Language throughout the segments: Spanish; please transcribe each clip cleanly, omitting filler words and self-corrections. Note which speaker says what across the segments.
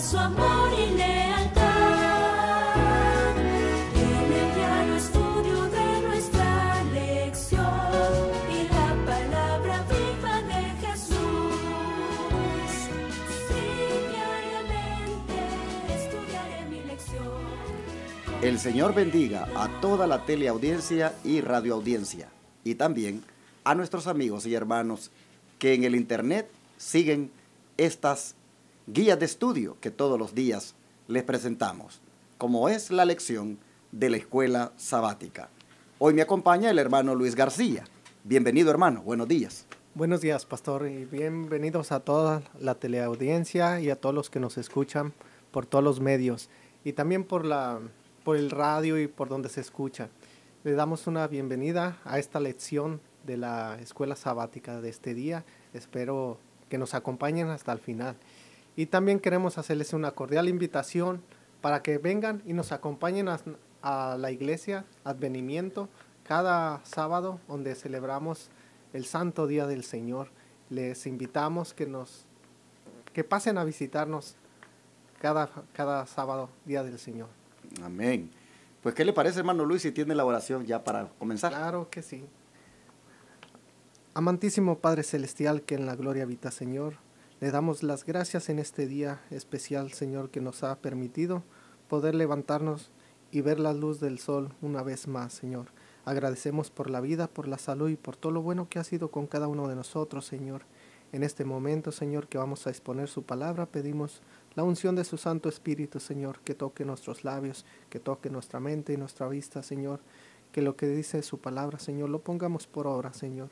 Speaker 1: su amor y lealtad. En el diario estudio de nuestra lección y la palabra viva de Jesús. Sí, diariamente estudiaré mi lección.
Speaker 2: El Señor bendiga a toda la teleaudiencia y radioaudiencia, y también a nuestros amigos y hermanos que en el internet siguen estas guías de estudio que todos los días les presentamos, como es la lección de la escuela sabática. Hoy me acompaña el hermano Luis García. Bienvenido, hermano, buenos días.
Speaker 3: Buenos días, pastor, y bienvenidos a toda la teleaudiencia y a todos los que nos escuchan por todos los medios y también por el radio y por donde se escucha. Le damos una bienvenida a esta lección de la escuela sabática de este día. Espero que nos acompañen hasta el final. Y también queremos hacerles una cordial invitación para que vengan y nos acompañen a la iglesia Advenimiento cada sábado, donde celebramos el Santo Día del Señor. Les invitamos que pasen a visitarnos cada sábado, Día del Señor.
Speaker 2: Amén. Pues, ¿qué le parece, hermano Luis, si tiene la oración ya para comenzar?
Speaker 3: Claro que sí. Amantísimo Padre Celestial, que en la gloria habita, Señor, le damos las gracias en este día especial, Señor, que nos ha permitido poder levantarnos y ver la luz del sol una vez más, Señor. Agradecemos por la vida, por la salud y por todo lo bueno que ha sido con cada uno de nosotros, Señor. En este momento, Señor, que vamos a exponer su palabra, pedimos la unción de su Santo Espíritu, Señor, que toque nuestros labios, que toque nuestra mente y nuestra vista, Señor. Que lo que dice su palabra, Señor, lo pongamos por obra, Señor.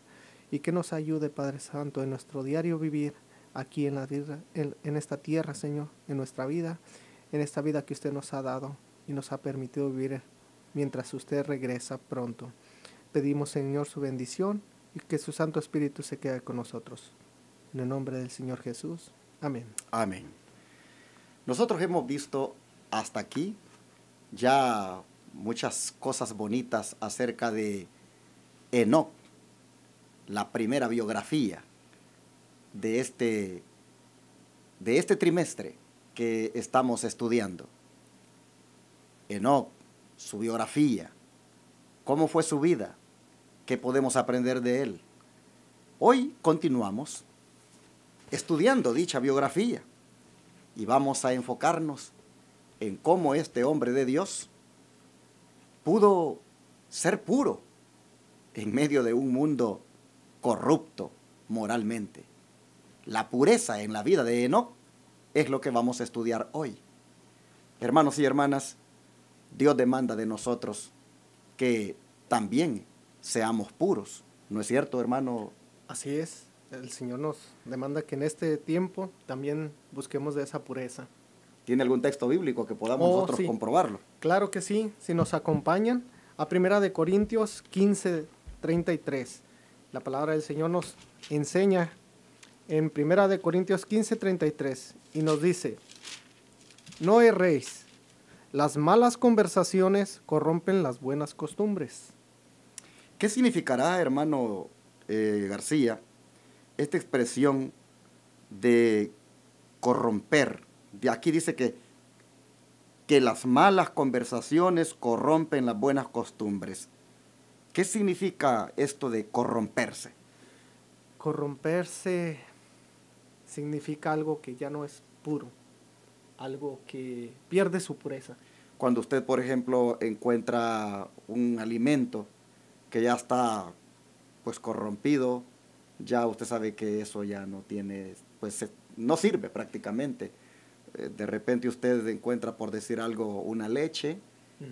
Speaker 3: Y que nos ayude, Padre Santo, en nuestro diario vivir aquí en la vida, en esta tierra, Señor, en nuestra vida, en esta vida que usted nos ha dado y nos ha permitido vivir mientras usted regresa pronto. Pedimos, Señor, su bendición y que su Santo Espíritu se quede con nosotros. En el nombre del Señor Jesús. Amén.
Speaker 2: Amén. Nosotros hemos visto hasta aquí ya muchas cosas bonitas acerca de Enoc, la primera biografía de este trimestre que estamos estudiando. Enoc, su biografía, cómo fue su vida, qué podemos aprender de él. Hoy continuamos estudiando dicha biografía y vamos a enfocarnos en cómo este hombre de Dios pudo ser puro en medio de un mundo corrupto moralmente. La pureza en la vida de Enoc es lo que vamos a estudiar hoy. Hermanos y hermanas, Dios demanda de nosotros que también seamos puros. ¿No es cierto, hermano?
Speaker 3: Así es. El Señor nos demanda que en este tiempo también busquemos de esa pureza.
Speaker 2: ¿Tiene algún texto bíblico que podamos nosotros comprobarlo?
Speaker 3: Claro que sí. Si nos acompañan a 1 Corintios 15:33. La palabra del Señor nos enseña en 1 Corintios 15:33 y nos dice: no erréis, las malas conversaciones corrompen las buenas costumbres.
Speaker 2: ¿Qué significará, hermano García, esta expresión de corromper? De aquí dice que las malas conversaciones corrompen las buenas costumbres. ¿Qué significa esto de corromperse?
Speaker 3: Corromperse significa algo que ya no es puro, algo que pierde su pureza.
Speaker 2: Cuando usted, por ejemplo, encuentra un alimento que ya está pues corrompido, ya usted sabe que eso ya no tiene, pues no sirve prácticamente. De repente usted encuentra, por decir algo, una leche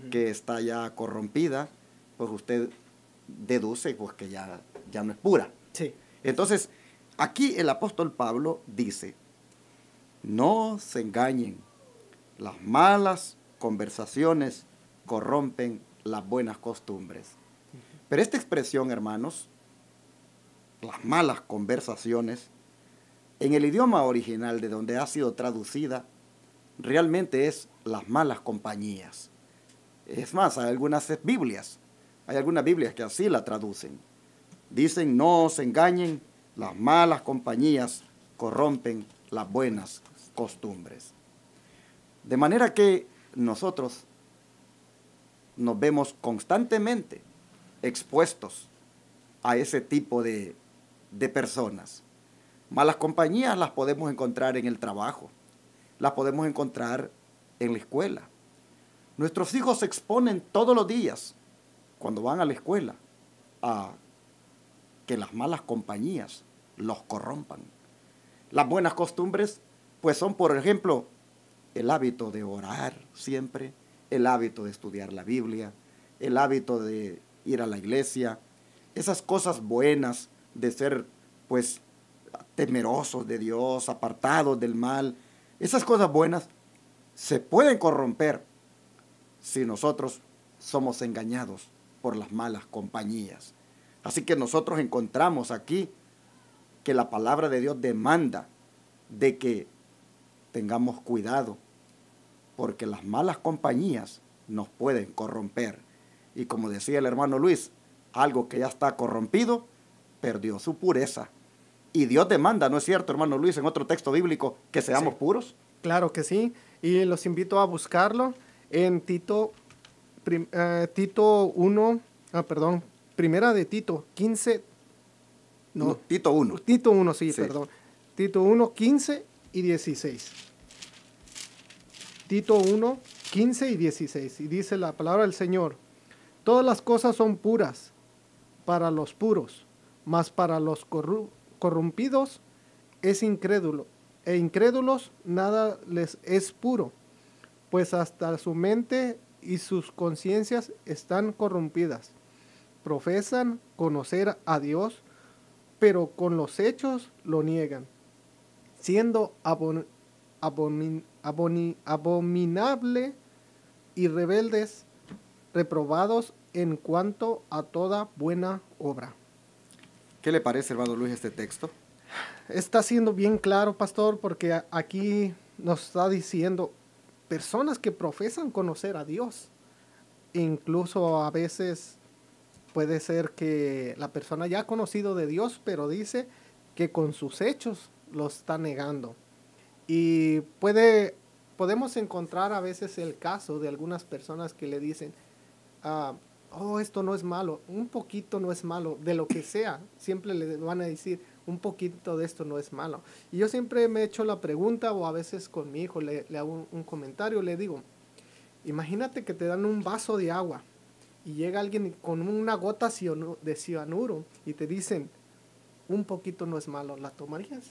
Speaker 2: que está ya corrompida, pues usted deduce pues que ya no es pura.
Speaker 3: Sí.
Speaker 2: Entonces, aquí el apóstol Pablo dice: no se engañen, las malas conversaciones corrompen las buenas costumbres. Pero esta expresión, hermanos, las malas conversaciones, en el idioma original de donde ha sido traducida, realmente es las malas compañías. Es más, hay algunas Biblias que así la traducen. Dicen: no se engañen, las malas compañías corrompen las buenas costumbres. De manera que nosotros nos vemos constantemente expuestos a ese tipo de personas. Malas compañías las podemos encontrar en el trabajo, las podemos encontrar en la escuela. Nuestros hijos se exponen todos los días, cuando van a la escuela, a que las malas compañías los corrompan. Las buenas costumbres, pues son, por ejemplo, el hábito de orar siempre, el hábito de estudiar la Biblia, el hábito de ir a la iglesia, esas cosas buenas de ser, pues, temerosos de Dios, apartados del mal. Esas cosas buenas se pueden corromper si nosotros somos engañados por las malas compañías. Así que nosotros encontramos aquí que la palabra de Dios demanda de que tengamos cuidado, porque las malas compañías nos pueden corromper. Y como decía el hermano Luis, algo que ya está corrompido perdió su pureza. Y Dios demanda, ¿no es cierto, hermano Luis, en otro texto bíblico, que seamos puros?
Speaker 3: Claro que sí, y los invito a buscarlo en Tito 1, primera de Tito 15,
Speaker 2: Tito 1.
Speaker 3: Tito 1, sí, perdón. Tito 1, 15 y 16. Tito 1, 15 y 16. Y dice la palabra del Señor: todas las cosas son puras para los puros, mas para los corrompidos es incrédulo, e incrédulos nada les es puro, pues hasta su mente y sus conciencias están corrompidas. Profesan conocer a Dios, pero con los hechos lo niegan, siendo abominable y rebeldes, reprobados en cuanto a toda buena obra.
Speaker 2: ¿Qué le parece, hermano Luis, este texto?
Speaker 3: Está siendo bien claro, pastor, porque aquí nos está diciendo personas que profesan conocer a Dios. Incluso a veces puede ser que la persona ya ha conocido de Dios, pero dice que con sus hechos lo está negando. Y podemos encontrar a veces el caso de algunas personas que le dicen, esto no es malo, un poquito no es malo, de lo que sea, siempre le van a decir, un poquito de esto no es malo. Y yo siempre me he hecho la pregunta, o a veces con mi hijo le hago un comentario, le digo, imagínate que te dan un vaso de agua y llega alguien con una gota de cianuro y te dicen, un poquito no es malo, ¿la tomarías?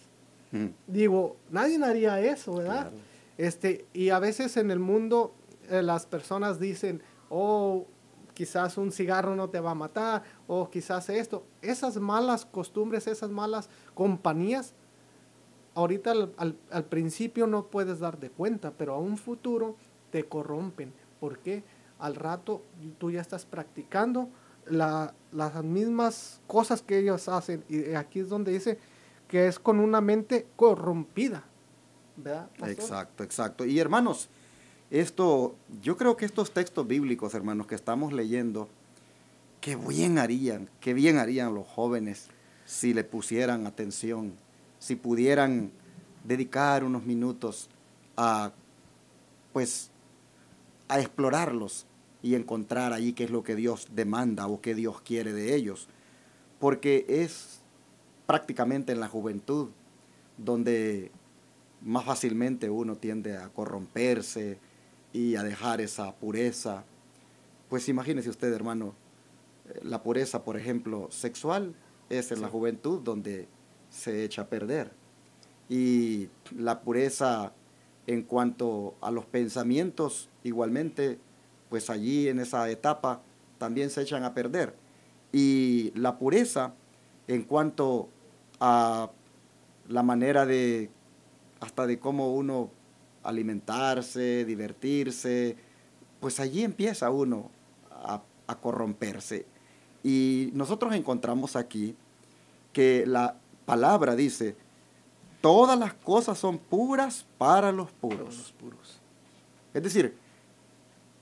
Speaker 3: Digo, nadie haría eso, ¿verdad? Claro. Y a veces en el mundo las personas dicen, quizás un cigarro no te va a matar, o quizás esto. Esas malas costumbres, esas malas compañías, ahorita al principio no puedes darte cuenta, pero a un futuro te corrompen. ¿Por qué? Al rato tú ya estás practicando las mismas cosas que ellos hacen. Y aquí es donde dice que es con una mente corrompida, ¿verdad, pastor?
Speaker 2: Exacto. Y hermanos, yo creo que estos textos bíblicos, hermanos, que estamos leyendo, qué bien harían los jóvenes si le pusieran atención, si pudieran dedicar unos minutos a explorarlos y encontrar ahí qué es lo que Dios demanda o qué Dios quiere de ellos. Porque es prácticamente en la juventud donde más fácilmente uno tiende a corromperse y a dejar esa pureza. Pues imagínese usted, hermano, la pureza, por ejemplo, sexual, es en la juventud donde se echa a perder. Y la pureza en cuanto a los pensamientos, igualmente, pues allí en esa etapa también se echan a perder. Y la pureza en cuanto a la manera hasta de cómo uno alimentarse, divertirse, pues allí empieza uno a corromperse. Y nosotros encontramos aquí que la palabra dice, todas las cosas son puras para los puros. Es decir,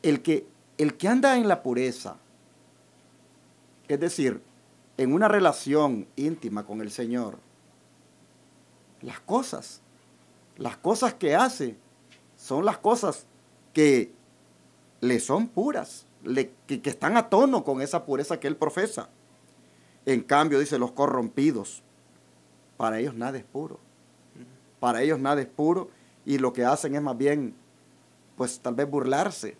Speaker 2: el que anda en la pureza, es decir, en una relación íntima con el Señor, las cosas que hace son las cosas que le son puras, que están a tono con esa pureza que él profesa. En cambio, dice, los corrompidos, para ellos nada es puro. Para ellos nada es puro y lo que hacen es más bien, pues tal vez burlarse.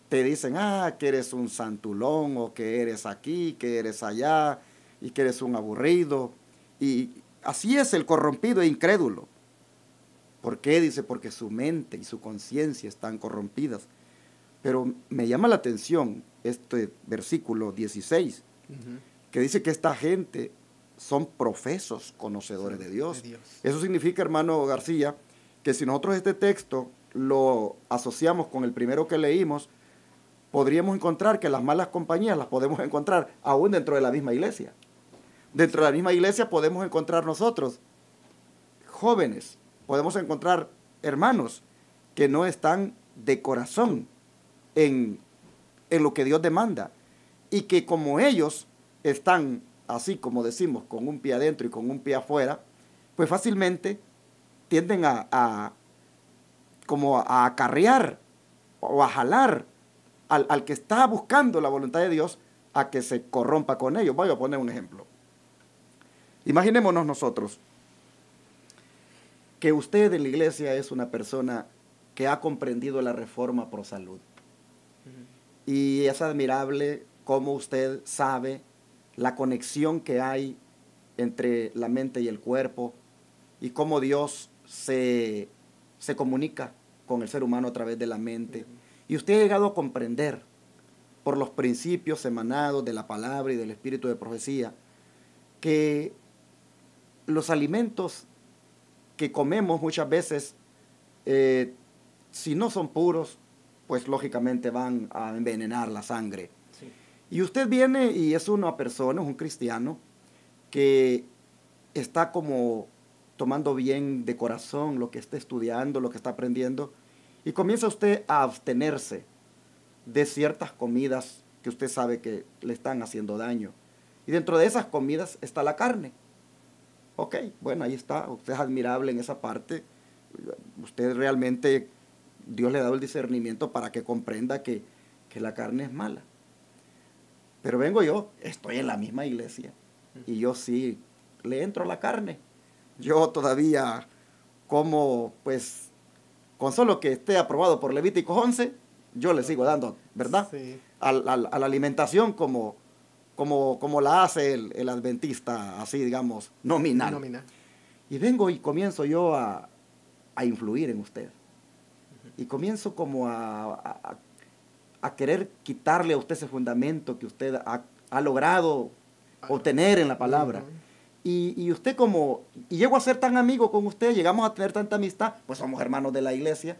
Speaker 2: Te dicen, que eres un santulón, o que eres aquí, que eres allá, y que eres un aburrido. Y así es el corrompido e incrédulo. ¿Por qué? Dice, porque su mente y su conciencia están corrompidas. Pero me llama la atención este versículo 16, que dice que esta gente son profesos conocedores de Dios. Eso significa, hermano García, que si nosotros este texto lo asociamos con el primero que leímos, podríamos encontrar que las malas compañías las podemos encontrar aún dentro de la misma iglesia. Dentro de la misma iglesia podemos encontrar nosotros, jóvenes, podemos encontrar hermanos que no están de corazón en lo que Dios demanda. Y que como ellos están, así como decimos, con un pie adentro y con un pie afuera, pues fácilmente tienden como a acarrear o a jalar al que está buscando la voluntad de Dios a que se corrompa con ellos. Voy a poner un ejemplo. Imaginémonos nosotros que usted en la iglesia es una persona que ha comprendido la reforma pro salud. Y es admirable cómo usted sabe la conexión que hay entre la mente y el cuerpo y cómo Dios se comunica con el ser humano a través de la mente. Y usted ha llegado a comprender por los principios emanados de la palabra y del espíritu de profecía que los alimentos que comemos muchas veces, si no son puros, pues lógicamente van a envenenar la sangre. Sí. Y usted viene y es una persona, es un cristiano, que está como tomando bien de corazón lo que está estudiando, lo que está aprendiendo, y comienza usted a abstenerse de ciertas comidas que usted sabe que le están haciendo daño. Y dentro de esas comidas está la carne. Ok, bueno, ahí está, usted es admirable en esa parte. Usted realmente, Dios le ha dado el discernimiento para que comprenda que la carne es mala. Pero vengo yo, estoy en la misma iglesia, y yo sí le entro a la carne. Yo todavía como, pues, con solo que esté aprobado por Levítico 11, yo le sigo dando, ¿verdad? Sí. A la alimentación como la hace el adventista, así digamos, nominal. Y vengo y comienzo yo a influir en usted. Y comienzo como a querer quitarle a usted ese fundamento que usted ha logrado obtener en la palabra. Y usted y llego a ser tan amigo con usted, llegamos a tener tanta amistad, pues somos hermanos de la iglesia,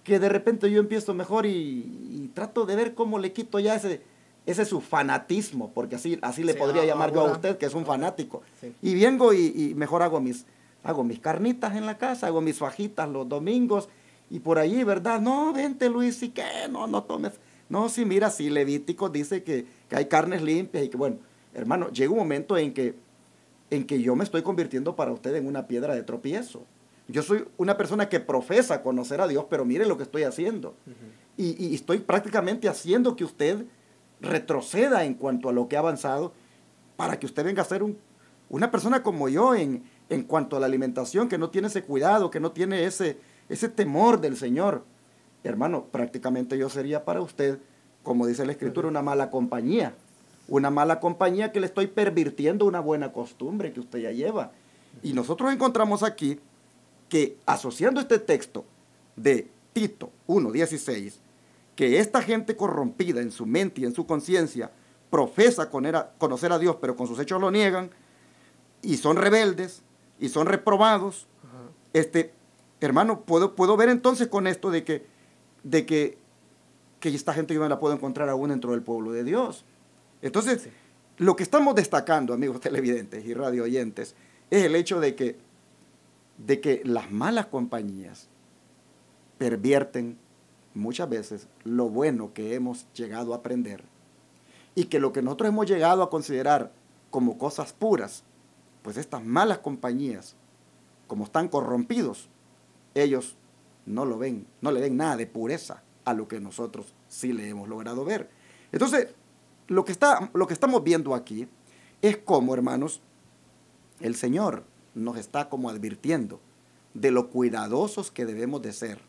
Speaker 2: que de repente yo empiezo mejor y trato de ver cómo le quito ya ese su fanatismo, porque así le podría llamar yo a usted, que es un fanático. Sí. Y vengo y mejor hago mis carnitas en la casa, hago mis fajitas los domingos, y por allí, ¿verdad? No, vente Luis, ¿y qué? No tomes. No, sí, mira, sí, Levítico dice que hay carnes limpias y que, bueno, hermano, llega un momento en que yo me estoy convirtiendo para usted en una piedra de tropiezo. Yo soy una persona que profesa conocer a Dios, pero mire lo que estoy haciendo. Y estoy prácticamente haciendo que usted retroceda en cuanto a lo que ha avanzado para que usted venga a ser una persona como yo en cuanto a la alimentación, que no tiene ese cuidado, que no tiene ese temor del Señor. Hermano, prácticamente yo sería para usted, como dice la Escritura, una mala compañía. Una mala compañía que le estoy pervirtiendo una buena costumbre que usted ya lleva. Y nosotros encontramos aquí que, asociando este texto de Tito 1:16, que esta gente corrompida en su mente y en su conciencia profesa conocer a Dios, pero con sus hechos lo niegan, y son rebeldes, y son reprobados, hermano, puedo ver entonces con esto de que esta gente yo no la puedo encontrar aún dentro del pueblo de Dios. Entonces, sí, lo que estamos destacando, amigos televidentes y radio oyentes, es el hecho de que las malas compañías pervierten muchas veces lo bueno que hemos llegado a aprender, y que lo que nosotros hemos llegado a considerar como cosas puras, pues estas malas compañías, como están corrompidos, ellos no lo ven, no le ven nada de pureza a lo que nosotros sí le hemos logrado ver. Entonces, lo que estamos viendo aquí es cómo, hermanos, el Señor nos está como advirtiendo de lo cuidadosos que debemos de ser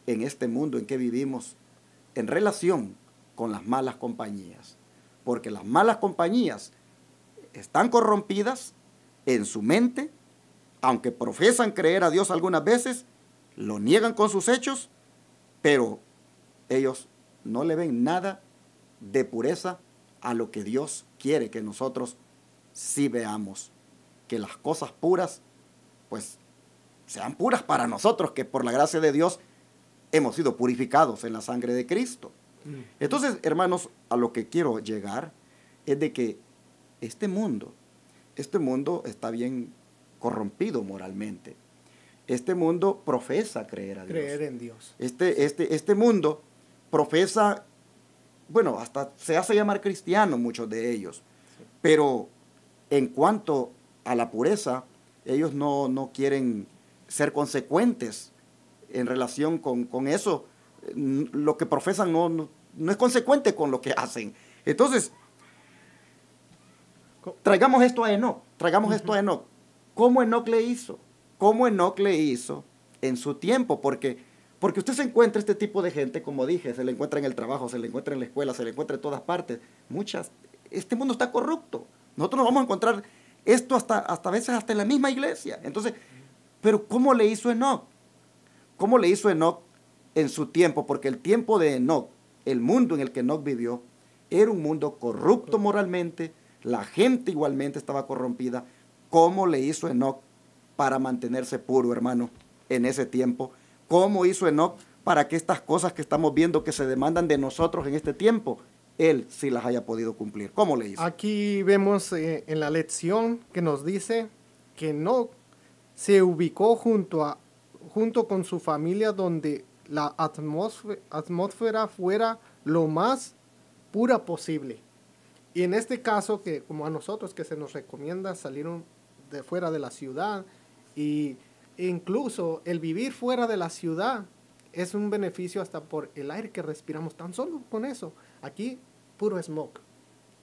Speaker 2: en este mundo en que vivimos en relación con las malas compañías. Porque las malas compañías están corrompidas en su mente, aunque profesan creer a Dios algunas veces, lo niegan con sus hechos, pero ellos no le ven nada de pureza a lo que Dios quiere que nosotros sí veamos. Que las cosas puras, pues, sean puras para nosotros, que por la gracia de Dios hemos sido purificados en la sangre de Cristo. Entonces, hermanos, a lo que quiero llegar es de que este mundo está bien corrompido moralmente. Este mundo profesa creer a Dios.
Speaker 3: Creer en Dios.
Speaker 2: Este mundo profesa, bueno, hasta se hace llamar cristiano muchos de ellos, sí. Pero en cuanto a la pureza, ellos no quieren ser consecuentes en relación con eso. Lo que profesan no es consecuente con lo que hacen. Entonces, traigamos esto a Enoc. ¿Cómo Enoc le hizo? ¿Cómo Enoc le hizo en su tiempo? Porque usted se encuentra este tipo de gente, como dije, se le encuentra en el trabajo, se le encuentra en la escuela, se le encuentra en todas partes. Este mundo está corrupto. Nosotros nos vamos a encontrar esto hasta a veces hasta en la misma iglesia. Entonces, pero ¿cómo le hizo Enoc? ¿Cómo le hizo Enoc en su tiempo? Porque el tiempo de Enoc, el mundo en el que Enoc vivió, era un mundo corrupto moralmente, la gente igualmente estaba corrompida. ¿Cómo le hizo Enoc para mantenerse puro, hermano, en ese tiempo? ¿Cómo hizo Enoc para que estas cosas que estamos viendo que se demandan de nosotros en este tiempo, él sí las haya podido cumplir? ¿Cómo le hizo?
Speaker 3: Aquí vemos en la lección que nos dice que Enoc se ubicó junto con su familia donde la atmósfera fuera lo más pura posible. Y en este caso, que como a nosotros que se nos recomienda salir de fuera de la ciudad, e incluso el vivir fuera de la ciudad es un beneficio hasta por el aire que respiramos, tan solo con eso. Aquí, puro smoke.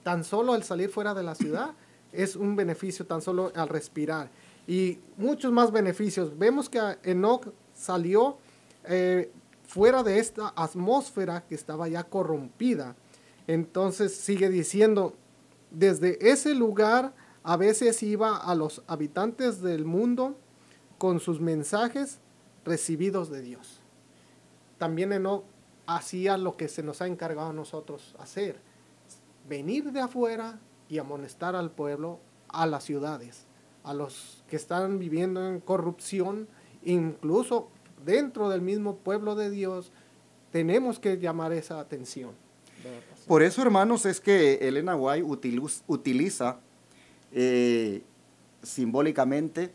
Speaker 3: Tan solo el salir fuera de la ciudad es un beneficio, tan solo al respirar. Y muchos más beneficios. Vemos que Enoc salió fuera de esta atmósfera que estaba ya corrompida. Entonces sigue diciendo, desde ese lugar a veces iba a los habitantes del mundo con sus mensajes recibidos de Dios. También Enoc hacía lo que se nos ha encargado a nosotros hacer, venir de afuera y amonestar al pueblo, a las ciudades, a los que están viviendo en corrupción, incluso dentro del mismo pueblo de Dios. Tenemos que llamar esa atención.
Speaker 2: Por eso, hermanos, es que Elena White utiliza simbólicamente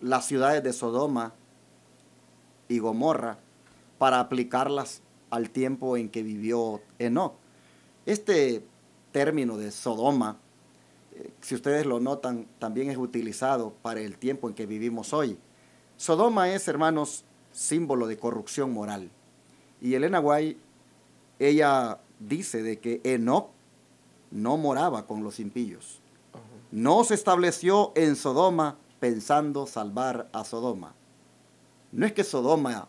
Speaker 2: las ciudades de Sodoma y Gomorra para aplicarlas al tiempo en que vivió Enoc. Este término de Sodoma, si ustedes lo notan, también es utilizado para el tiempo en que vivimos hoy. Sodoma es, hermanos, símbolo de corrupción moral. Y Elena White, ella dice de que Enoc no moraba con los impíos. No se estableció en Sodoma pensando salvar a Sodoma. No es que Sodoma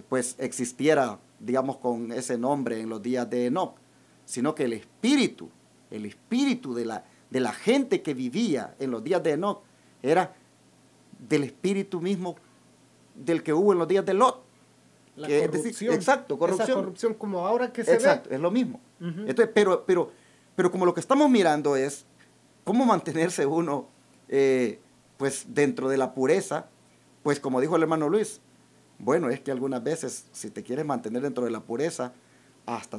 Speaker 2: pues existiera, digamos, con ese nombre en los días de Enoc, sino que el espíritu de la gente que vivía en los días de Enoc era del espíritu mismo del que hubo en los días de Lot.
Speaker 3: La corrupción.
Speaker 2: Es decir, exacto, corrupción.
Speaker 3: Esa corrupción como ahora que se ve.
Speaker 2: Exacto, es lo mismo. Entonces, pero como lo que estamos mirando es cómo mantenerse uno pues dentro de la pureza, pues como dijo el hermano Luis, bueno, es que algunas veces si te quieres mantener dentro de la pureza,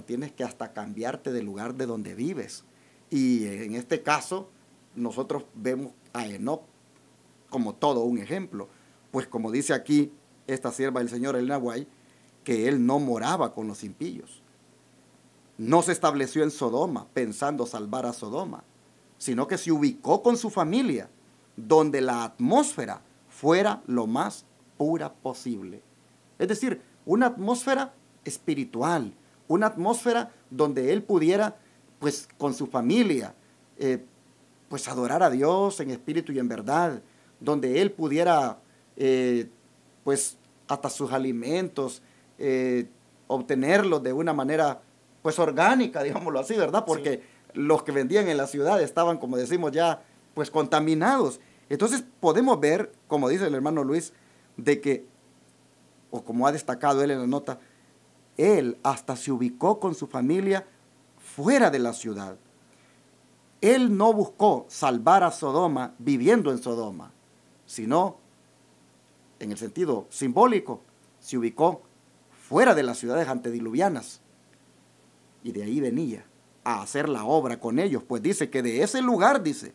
Speaker 2: tienes que cambiarte del lugar de donde vives. Y en este caso, nosotros vemos a Enoc como todo un ejemplo. Pues como dice aquí esta sierva del Señor, Elena White, que él no moraba con los impíos. No se estableció en Sodoma pensando salvar a Sodoma, sino que se ubicó con su familia, donde la atmósfera fuera lo más pura posible. Es decir, una atmósfera espiritual, una atmósfera donde él pudiera, pues con su familia, pues adorar a Dios en espíritu y en verdad, donde él pudiera, pues hasta sus alimentos, obtenerlos de una manera, pues orgánica, digámoslo así, ¿verdad? Porque los que vendían en la ciudad estaban, como decimos ya, pues contaminados. Entonces podemos ver, como dice el hermano Luis, de que, o como ha destacado él en la nota, él hasta se ubicó con su familia fuera de la ciudad. Él no buscó salvar a Sodoma viviendo en Sodoma, sino, en el sentido simbólico, se ubicó fuera de las ciudades antediluvianas. Y de ahí venía a hacer la obra con ellos. Pues dice que de ese lugar, dice,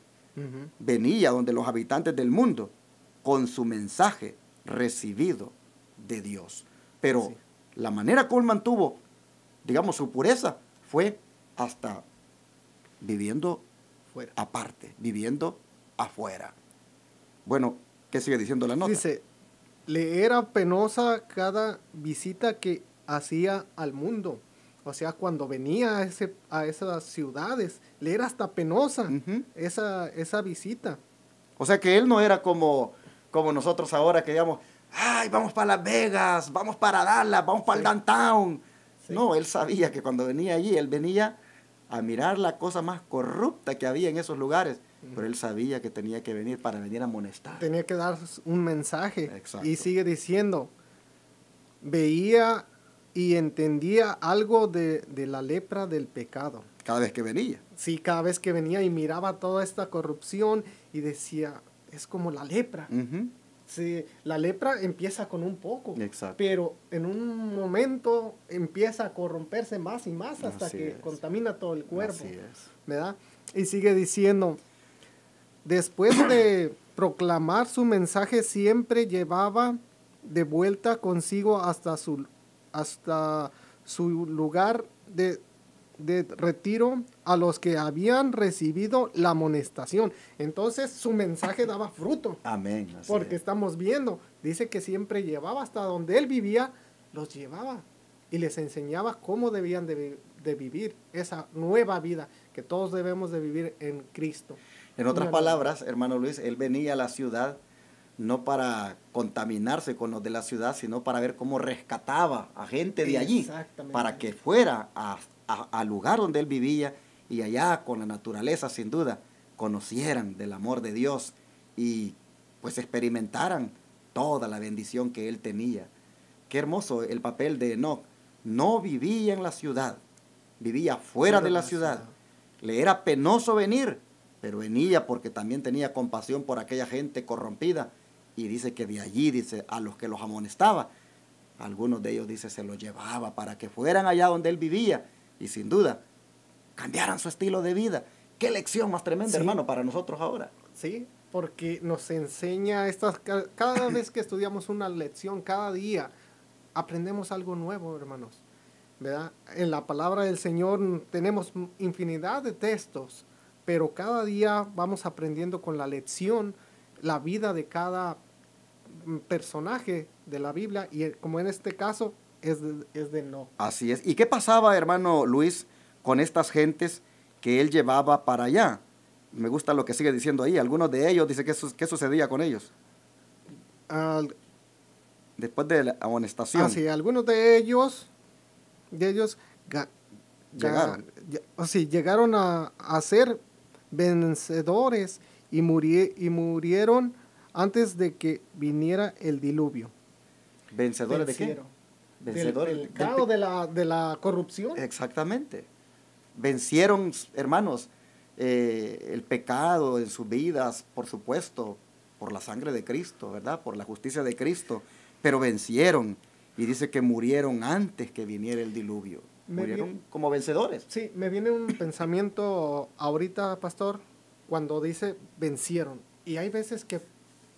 Speaker 2: venía donde los habitantes del mundo, con su mensaje recibido de Dios. Pero la manera como él mantuvo, digamos, su pureza, fue hasta viviendo
Speaker 3: Fuera.
Speaker 2: aparte, viviendo afuera. Bueno, ¿qué sigue diciendo la nota?
Speaker 3: Dice, le era penosa cada visita que hacía al mundo. O sea, cuando venía a esas ciudades, le era hasta penosa esa visita.
Speaker 2: O sea que él no era como nosotros ahora que digamos, ay, vamos para Las Vegas, vamos para Dallas, vamos para el downtown.
Speaker 3: Sí.
Speaker 2: No, él sabía que cuando venía allí, él venía a mirar la cosa más corrupta que había en esos lugares. Pero él sabía que tenía que venir para venir a amonestar.
Speaker 3: Tenía que dar un mensaje.
Speaker 2: Exacto.
Speaker 3: Y sigue diciendo, veía y entendía algo de la lepra del pecado.
Speaker 2: Cada vez que venía.
Speaker 3: Sí, cada vez que venía y miraba toda esta corrupción y decía, es como la lepra. Sí, la lepra empieza con un poco,
Speaker 2: Exacto.
Speaker 3: pero en un momento empieza a corromperse más y más hasta
Speaker 2: Así
Speaker 3: que
Speaker 2: es.
Speaker 3: contamina todo el cuerpo.
Speaker 2: Así es.
Speaker 3: ¿Verdad? Y sigue diciendo, después de proclamar su mensaje, siempre llevaba de vuelta consigo hasta su lugar de retiro a los que habían recibido la amonestación. Entonces su mensaje daba fruto.
Speaker 2: Amén. Así
Speaker 3: Porque
Speaker 2: es.
Speaker 3: estamos viendo, dice que siempre llevaba hasta donde él vivía, los llevaba y les enseñaba cómo debían de vivir esa nueva vida que todos debemos de vivir en Cristo.
Speaker 2: En otras palabras, hermano Luis, él venía a la ciudad no para contaminarse con los de la ciudad, sino para ver cómo rescataba a gente de allí,
Speaker 3: Exactamente.
Speaker 2: para que fuera al lugar donde él vivía y allá con la naturaleza, sin duda, conocieran del amor de Dios y pues experimentaran toda la bendición que él tenía. Qué hermoso el papel de Enoc. No vivía en la ciudad, vivía fuera de la ciudad. Le era penoso venir, pero venía porque también tenía compasión por aquella gente corrompida. Y dice que de allí, dice, a los que los amonestaba, algunos de ellos, dice, se los llevaba para que fueran allá donde él vivía. Y sin duda, cambiaran su estilo de vida. Qué lección más tremenda,
Speaker 3: Sí.
Speaker 2: hermano, para nosotros ahora.
Speaker 3: Sí, porque nos enseña cada vez que estudiamos una lección, cada día, aprendemos algo nuevo, hermanos. ¿Verdad? En la palabra del Señor tenemos infinidad de textos, pero cada día vamos aprendiendo con la lección la vida de cada personaje de la Biblia, y como en este caso es de Enoc.
Speaker 2: Así es. ¿Y qué pasaba, hermano Luis, con estas gentes que él llevaba para allá? Me gusta lo que sigue diciendo ahí. Algunos de ellos, dice, ¿qué sucedía con ellos? Después de la amonestación.
Speaker 3: Sí, algunos de ellos llegaron a ser vencedores y murieron antes de que viniera el diluvio.
Speaker 2: ¿Vencedores de qué?
Speaker 3: Vencieron.
Speaker 2: Vencedores
Speaker 3: Del pecado, de la corrupción.
Speaker 2: Exactamente. Vencieron, hermanos, el pecado en sus vidas, por supuesto, por la sangre de Cristo, ¿verdad? Por la justicia de Cristo, pero vencieron. Y dice que murieron antes que viniera el diluvio. Murieron como vencedores.
Speaker 3: Sí, me viene un pensamiento ahorita, pastor, cuando dice vencieron. Y hay veces que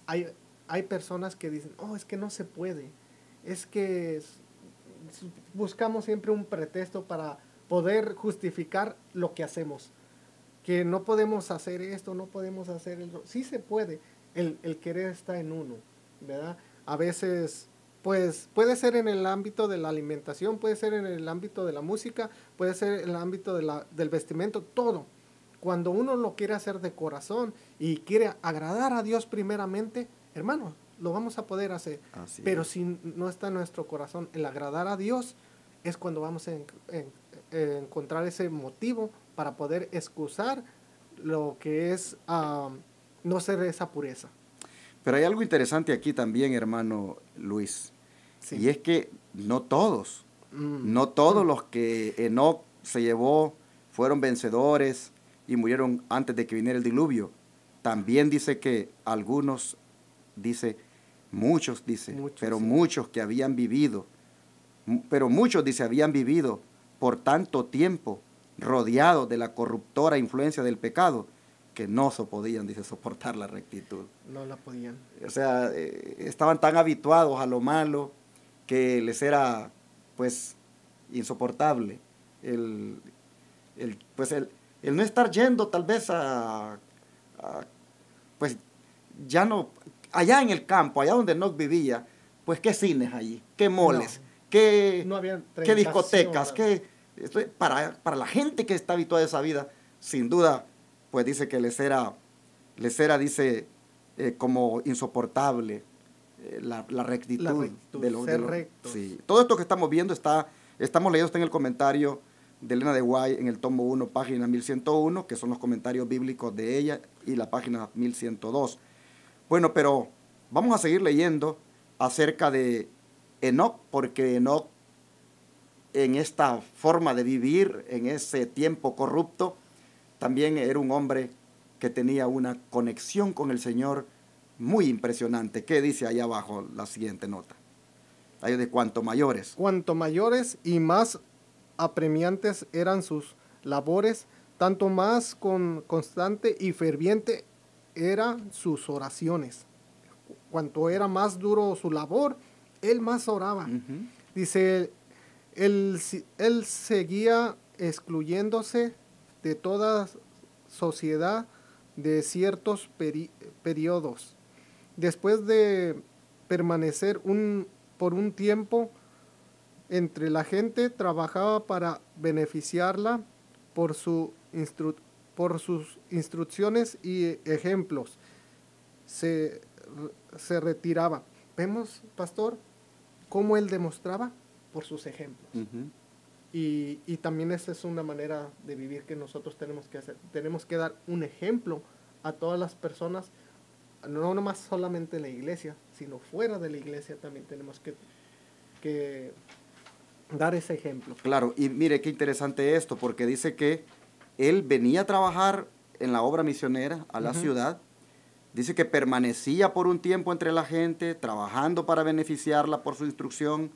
Speaker 3: hay personas que dicen, oh, es que no se puede. Es que buscamos siempre un pretexto para poder justificar lo que hacemos. Que no podemos hacer esto, no podemos hacer eso. Sí se puede. El querer está en uno. ¿verdad? A veces, pues, puede ser en el ámbito de la alimentación, puede ser en el ámbito de la música, puede ser en el ámbito del vestimento, todo. Cuando uno lo quiere hacer de corazón y quiere agradar a Dios primeramente, hermano, lo vamos a poder hacer.
Speaker 2: Así
Speaker 3: Pero
Speaker 2: es.
Speaker 3: si no está en nuestro corazón el agradar a Dios, es cuando vamos a encontrar ese motivo para poder excusar lo que es no ser esa pureza.
Speaker 2: Pero hay algo interesante aquí también, hermano Luis.
Speaker 3: Sí.
Speaker 2: Y es que no todos,
Speaker 3: Mm.
Speaker 2: no todos los que Enoc se llevó fueron vencedores y murieron antes de que viniera el diluvio. También dice que algunos, dice, muchos, dice,
Speaker 3: Muchos,
Speaker 2: pero
Speaker 3: sí.
Speaker 2: muchos que habían vivido, pero muchos, dice, habían vivido por tanto tiempo rodeados de la corruptora influencia del pecado, que no podían, dice, soportar la rectitud.
Speaker 3: No la podían.
Speaker 2: O sea, estaban tan habituados a lo malo que les era, pues, insoportable pues, el no estar yendo tal vez pues, ya no, allá en el campo, allá donde Enoc vivía, pues, qué cines allí, qué moles,
Speaker 3: No.
Speaker 2: qué,
Speaker 3: No había
Speaker 2: qué discotecas,
Speaker 3: tentación,
Speaker 2: para la gente que está habituada a esa vida, sin duda, pues dice que les era dice, como insoportable la rectitud.
Speaker 3: La rectitud, ser rectos.
Speaker 2: Sí. Todo esto que estamos viendo estamos leyendo en el comentario de Elena de Guay en el tomo 1, página 1101, que son los comentarios bíblicos de ella, y la página 1102. Bueno, pero vamos a seguir leyendo acerca de Enoc, porque Enoc, en esta forma de vivir, en ese tiempo corrupto, también era un hombre que tenía una conexión con el Señor muy impresionante. ¿Qué dice ahí abajo la siguiente nota? Ahí de cuanto mayores.
Speaker 3: Cuanto mayores y más apremiantes eran sus labores, tanto más constante y ferviente eran sus oraciones. Cuanto era más duro su labor, él más oraba.
Speaker 2: Uh-huh.
Speaker 3: Dice, él seguía excluyéndose de toda sociedad de ciertos periodos. Después de permanecer por un tiempo entre la gente, trabajaba para beneficiarla por sus instrucciones y ejemplos. Se retiraba. ¿Vemos, pastor, cómo él demostraba? Por sus ejemplos.
Speaker 2: Uh-huh.
Speaker 3: Y también esa es una manera de vivir que nosotros tenemos que hacer. Tenemos que dar un ejemplo a todas las personas, no nomás solamente en la iglesia, sino fuera de la iglesia también tenemos que dar ese ejemplo.
Speaker 2: Claro, y mire qué interesante esto, porque dice que él venía a trabajar en la obra misionera a la ciudad, dice que permanecía por un tiempo entre la gente, trabajando para beneficiarla por su instrucción,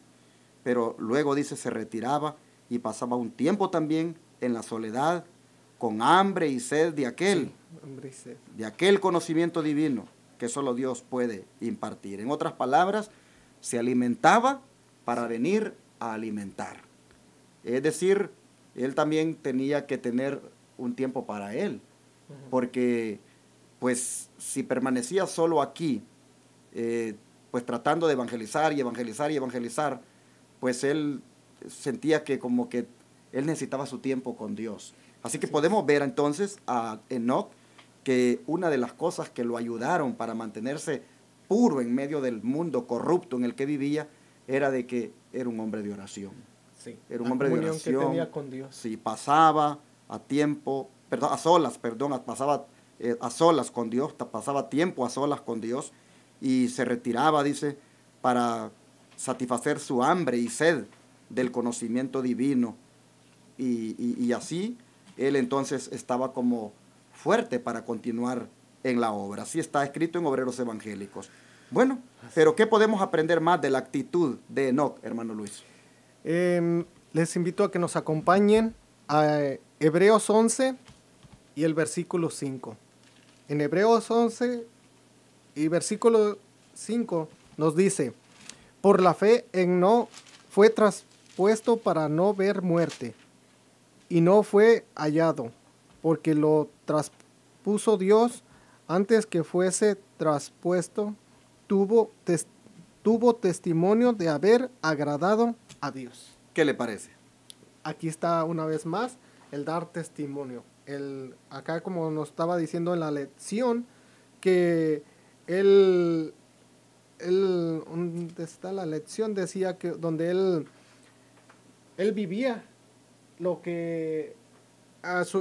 Speaker 2: pero luego dice se retiraba y pasaba un tiempo también en la soledad, con hambre y sed de aquel,
Speaker 3: Hambre y sed.
Speaker 2: de aquel conocimiento divino que solo Dios puede impartir. En otras palabras, se alimentaba para venir a alimentar. Es decir, él también tenía que tener un tiempo para él, porque pues si permanecía solo aquí, pues tratando de evangelizar y evangelizar y evangelizar, pues él sentía que como que él necesitaba su tiempo con Dios. Así que podemos ver entonces a Enoc que una de las cosas que lo ayudaron para mantenerse puro en medio del mundo corrupto en el que vivía era de que era un hombre de oración.
Speaker 3: Sí.
Speaker 2: Era un hombre de
Speaker 3: comunión
Speaker 2: oración.
Speaker 3: que tenía con Dios.
Speaker 2: Sí, pasaba a solas con Dios, pasaba tiempo a solas con Dios y se retiraba, dice, para satisfacer su hambre y sed del conocimiento divino. Y así él entonces estaba como fuerte para continuar en la obra. Así está escrito en Obreros Evangélicos. Bueno, pero ¿qué podemos aprender más de la actitud de Enoc, hermano Luis?
Speaker 3: Les invito a que nos acompañen a Hebreos 11 y el versículo 5. En Hebreos 11 y versículo 5 nos dice: por la fe Enoc fue traspuesto para no ver muerte, y no fue hallado, porque lo traspuso Dios antes que fuese traspuesto, tuvo, tuvo testimonio de haber agradado a Dios.
Speaker 2: ¿Qué le parece?
Speaker 3: Aquí está una vez más el dar testimonio. Acá como nos estaba diciendo en la lección, que ¿dónde está la lección? Decía que donde él vivía lo que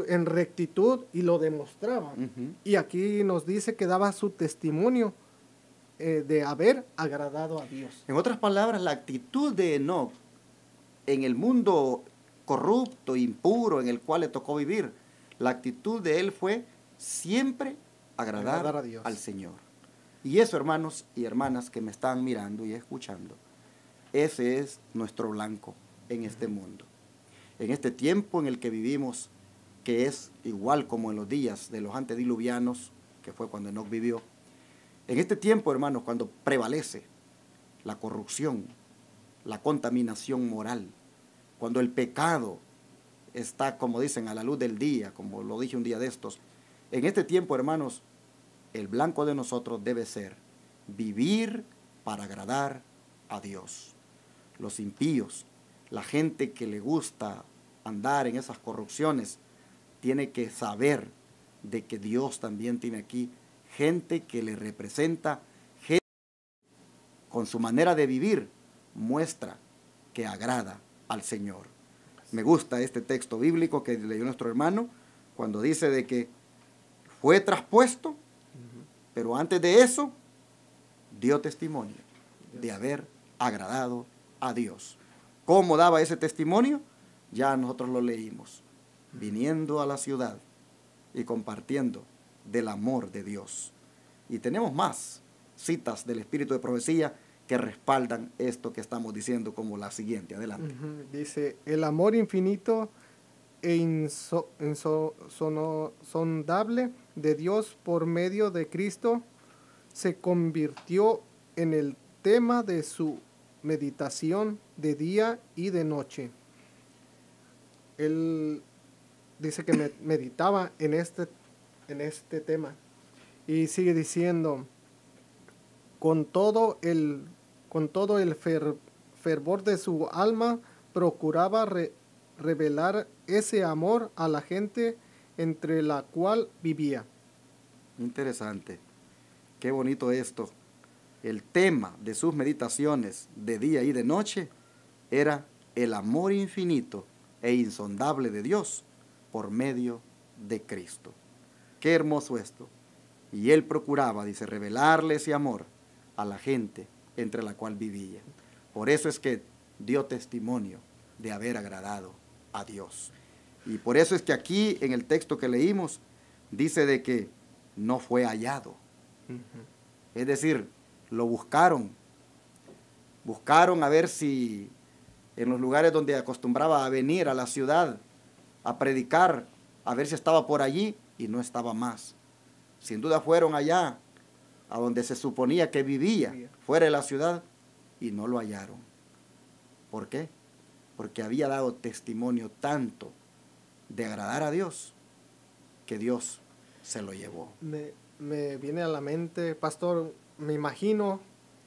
Speaker 3: en rectitud y lo demostraba.
Speaker 2: Ujú.
Speaker 3: Y aquí nos dice que daba su testimonio de haber agradado a Dios.
Speaker 2: En otras palabras, la actitud de Enoc en el mundo corrupto, impuro, en el cual le tocó vivir, la actitud de él fue siempre agradar
Speaker 3: a Dios.
Speaker 2: al Señor. Y eso, hermanos y hermanas que me están mirando y escuchando, ese es nuestro blanco en este mundo. En este tiempo en el que vivimos, que es igual como en los días de los antediluvianos, que fue cuando Enoc vivió. En este tiempo, hermanos, cuando prevalece la corrupción, la contaminación moral, cuando el pecado está, como dicen, a la luz del día, como lo dije un día de estos, en este tiempo, hermanos, el blanco de nosotros debe ser vivir para agradar a Dios. Los impíos, la gente que le gusta andar en esas corrupciones, tiene que saber de que Dios también tiene aquí gente que le representa, gente que con su manera de vivir muestra que agrada al Señor. Me gusta este texto bíblico que leyó nuestro hermano cuando dice de que fue traspuesto, pero antes de eso dio testimonio de haber agradado a Dios. ¿Cómo daba ese testimonio? Ya nosotros lo leímos, viniendo a la ciudad y compartiendo del amor de Dios. Y tenemos más citas del Espíritu de Profecía que respaldan esto que estamos diciendo, como la siguiente. Adelante.
Speaker 3: Dice, el amor infinito e insondable de Dios por medio de Cristo se convirtió en el tema de su meditación de día y de noche. Él dice que meditaba en este tema y sigue diciendo, con todo el fervor de su alma procuraba revelar ese amor a la gente entre la cual vivía.
Speaker 2: Interesante. Qué bonito esto. El tema de sus meditaciones de día y de noche era el amor infinito e insondable de Dios por medio de Cristo. Qué hermoso esto. Y él procuraba, dice, revelarle ese amor a la gente entre la cual vivía. Por eso es que dio testimonio de haber agradado a Dios. Y por eso es que aquí en el texto que leímos dice de que no fue hallado. Es decir, lo buscaron a ver si en los lugares donde acostumbraba a venir a la ciudad a predicar, a ver si estaba por allí, y no estaba más. Sin duda fueron allá a donde se suponía que vivía, fuera de la ciudad, y no lo hallaron. ¿Por qué? Porque había dado testimonio tanto de agradar a Dios, que Dios se lo llevó.
Speaker 3: Me viene a la mente, pastor, me imagino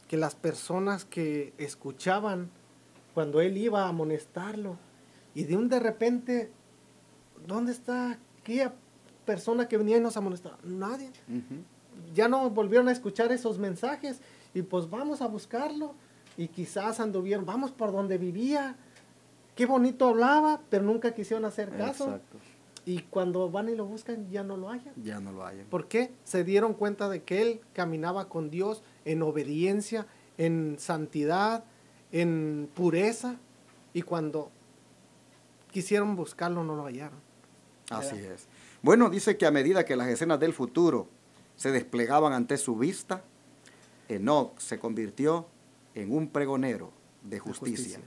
Speaker 3: que las personas que escuchaban cuando él iba a amonestarlo, y de repente, ¿dónde está aquella persona que venía y nos amonestaba? Nadie. Ya no volvieron a escuchar esos mensajes, y pues vamos a buscarlo, y quizás anduvieron, vamos por donde vivía, qué bonito hablaba, pero nunca quisieron hacer caso.
Speaker 2: Exacto.
Speaker 3: Y cuando van y lo buscan, ya no lo hallan.
Speaker 2: Ya no lo hallan.
Speaker 3: ¿Por qué? Se dieron cuenta de que él caminaba con Dios en obediencia, en santidad, en pureza, y cuando quisieron buscarlo no lo hallaron.
Speaker 2: Así es. Bueno, dice que a medida que las escenas del futuro se desplegaban ante su vista, Enoc se convirtió en un pregonero de justicia,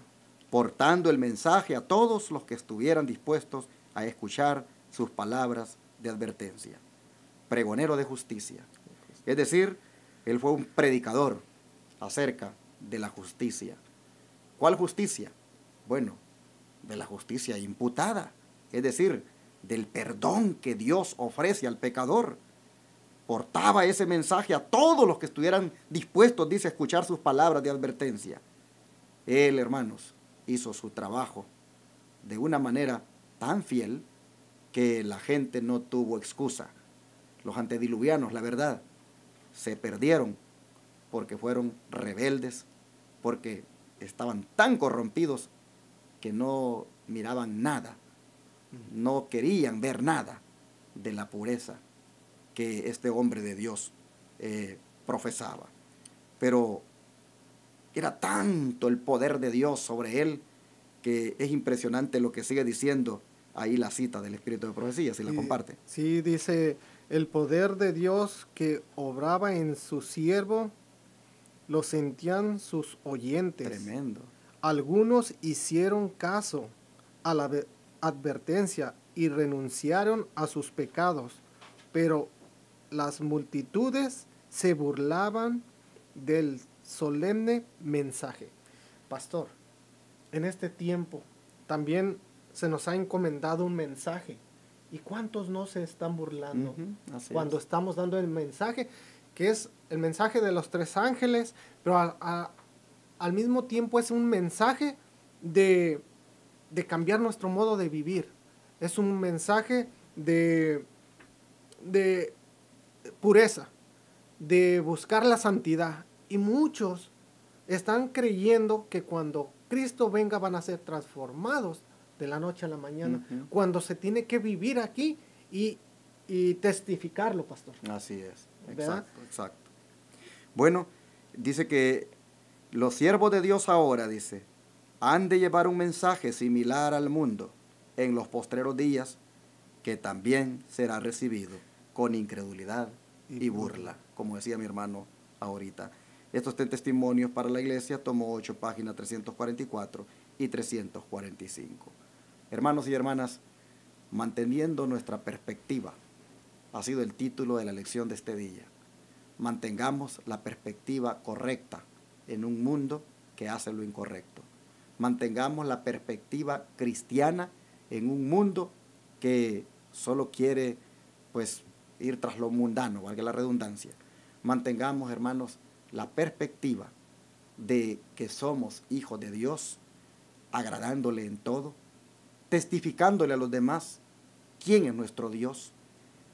Speaker 2: portando el mensaje a todos los que estuvieran dispuestos a escuchar sus palabras de advertencia. Pregonero de justicia. Es decir, él fue un predicador acerca de la justicia. ¿Cuál justicia? Bueno, de la justicia imputada, es decir, del perdón que Dios ofrece al pecador. portaba ese mensaje a todos los que estuvieran dispuestos, dice, a escuchar sus palabras de advertencia. Él, hermanos, hizo su trabajo de una manera tan fiel que la gente no tuvo excusa. Los antediluvianos, la verdad, se perdieron porque fueron rebeldes, porque estaban tan corrompidos que no miraban nada, no querían ver nada de la pureza que este hombre de Dios profesaba. Pero era tanto el poder de Dios sobre él que es impresionante lo que sigue diciendo ahí la cita del Espíritu de Profecía, si la comparte.
Speaker 3: Sí, dice, el poder de Dios que obraba en su siervo lo sentían sus oyentes.
Speaker 2: Tremendo.
Speaker 3: Algunos hicieron caso a la advertencia y renunciaron a sus pecados, pero las multitudes se burlaban del solemne mensaje. Pastor, en este tiempo también se nos ha encomendado un mensaje. ¿Y cuántos no se están burlando cuando estamos dando el mensaje, que es el mensaje de los 3 ángeles, pero al mismo tiempo es un mensaje de cambiar nuestro modo de vivir? Es un mensaje de pureza, de buscar la santidad. Y muchos están creyendo que cuando Cristo venga van a ser transformados de la noche a la mañana, cuando se tiene que vivir aquí y testificarlo, pastor.
Speaker 2: Así es,
Speaker 3: ¿verdad?
Speaker 2: exacto. Bueno, dice que los siervos de Dios ahora, dice, han de llevar un mensaje similar al mundo en los postreros días, que también será recibido con incredulidad y burla, como decía mi hermano ahorita. Estos testimonios para la iglesia, tomo 8, páginas 344 y 345. Hermanos y hermanas, manteniendo nuestra perspectiva, ha sido el título de la lección de este día. Mantengamos la perspectiva correcta en un mundo que hace lo incorrecto. Mantengamos la perspectiva cristiana en un mundo que solo quiere, pues, ir tras lo mundano, valga la redundancia. Mantengamos, hermanos, la perspectiva de que somos hijos de Dios, agradándole en todo, testificándole a los demás quién es nuestro Dios,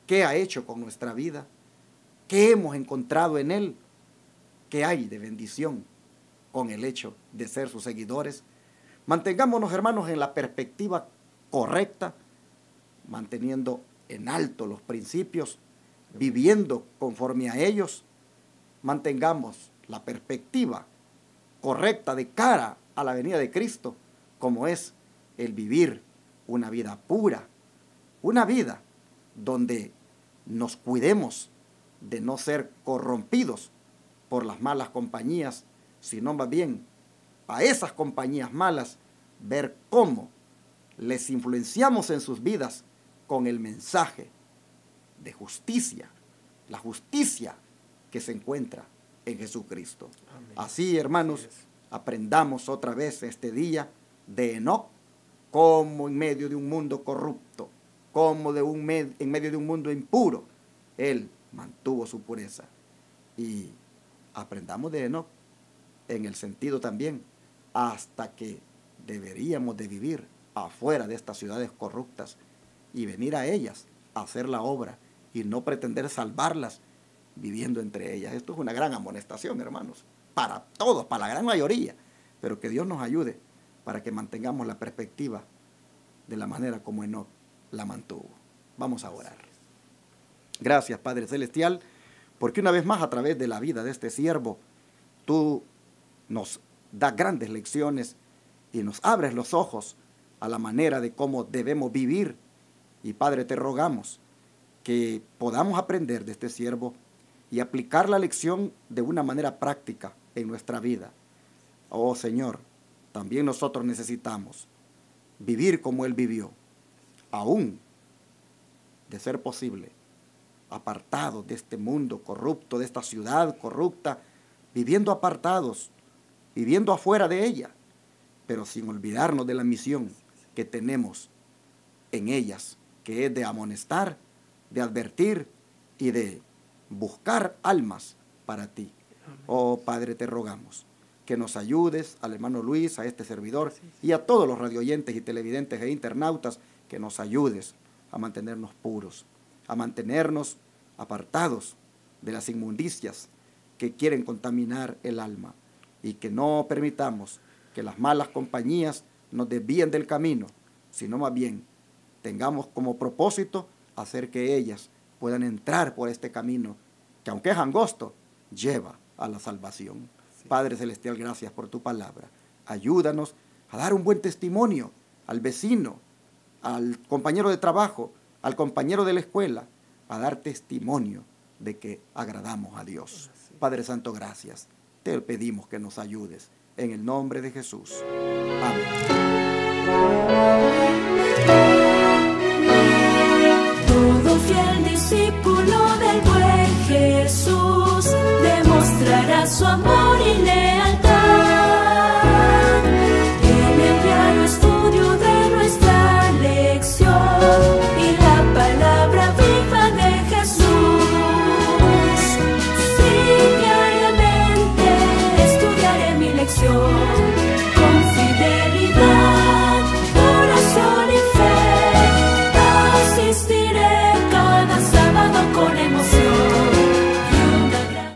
Speaker 2: qué ha hecho con nuestra vida, qué hemos encontrado en Él, qué hay de bendición con el hecho de ser sus seguidores. Mantengámonos, hermanos, en la perspectiva correcta, manteniendo en alto los principios, viviendo conforme a ellos. Mantengamos la perspectiva correcta de cara a la venida de Cristo, como es el vivir una vida pura, una vida donde nos cuidemos de no ser corrompidos por las malas compañías, sino más bien a esas compañías malas ver cómo les influenciamos en sus vidas con el mensaje de justicia, la justicia que se encuentra en Jesucristo. Amén. Así, hermanos, aprendamos otra vez este día de Enoc, como en medio de un mundo corrupto, como en medio de un mundo impuro, él mantuvo su pureza. Y aprendamos de Enoc en el sentido también, hasta que deberíamos de vivir afuera de estas ciudades corruptas y venir a ellas a hacer la obra y no pretender salvarlas viviendo entre ellas. Esto es una gran amonestación, hermanos, para todos, para la gran mayoría, pero que Dios nos ayude para que mantengamos la perspectiva de la manera como Enoc la mantuvo. Vamos a orar. Gracias, Padre Celestial, porque una vez más a través de la vida de este siervo, tú nos das grandes lecciones y nos abres los ojos a la manera de cómo debemos vivir. Y Padre, te rogamos que podamos aprender de este siervo y aplicar la lección de una manera práctica en nuestra vida. Oh Señor, también nosotros necesitamos vivir como Él vivió, aún de ser posible, apartados de este mundo corrupto, de esta ciudad corrupta, viviendo apartados, viviendo afuera de ella, pero sin olvidarnos de la misión que tenemos en ellas, que es de amonestar, de advertir y de buscar almas para ti. Oh Padre, te rogamos que nos ayudes al hermano Luis, a este servidor y a todos los radioyentes y televidentes e internautas, que nos ayudes a mantenernos puros, a mantenernos apartados de las inmundicias que quieren contaminar el alma, y que no permitamos que las malas compañías nos desvíen del camino, sino más bien tengamos como propósito hacer que ellas puedan entrar por este camino que, aunque es angosto, lleva a la salvación. Sí. Padre Celestial, gracias por tu palabra. Ayúdanos a dar un buen testimonio al vecino, al compañero de trabajo, al compañero de la escuela, a dar testimonio de que agradamos a Dios. Sí. Padre Santo, gracias. Te pedimos que nos ayudes. En el nombre de Jesús. Amén.
Speaker 1: Todo fiel discípulo del buen Jesús demostrará su amor